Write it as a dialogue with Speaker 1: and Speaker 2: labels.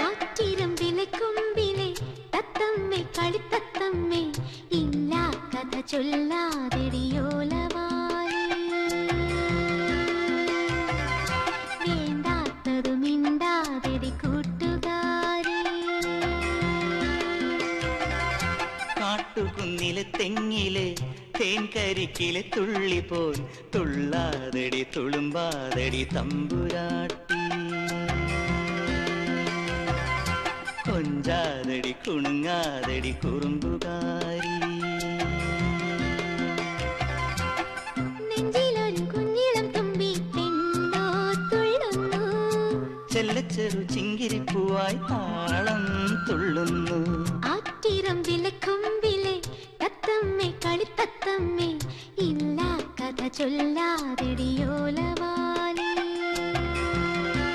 Speaker 1: ആറ്റിരം വിലക്കുമ്പിലെ തത്തമ്മേ കളിത്തത്തമ്മേ ഇല്ലാ കഥ ചൊല്ലാതെടിയോലവാലേ വേണ്ടാത്തതു മിണ്ടാതെടി കൂട്ടുകാരേ
Speaker 2: കാട്ടുകുന്നിലെ തെങ്ങിലെ തേൻകരിക്കിലെ തുള്ളി പോൽ തുള്ളാതടി തുളുമ്പാതടി തമ്പുരാട്ടി കൊഞ്ചാതടി കുണുങ്ങാതടി കുറുമ്പുകാരി
Speaker 1: നെഞ്ചിലൊരു കുഞ്ഞിളം തുമ്പി പെണ്ണോ തുള്ളുന്നു
Speaker 2: ചെല്ലച്ചെറു ചിങ്കിരിപ്പൂവായി താളം തുള്ളുന്നു
Speaker 1: ആറ്റിരം വിലക്കുമ്പിലെ തത്തമ്മേ കളിത്തത്തമ്മേ ഇല്ലാ കഥ ചൊല്ലാതെടിയോലവാ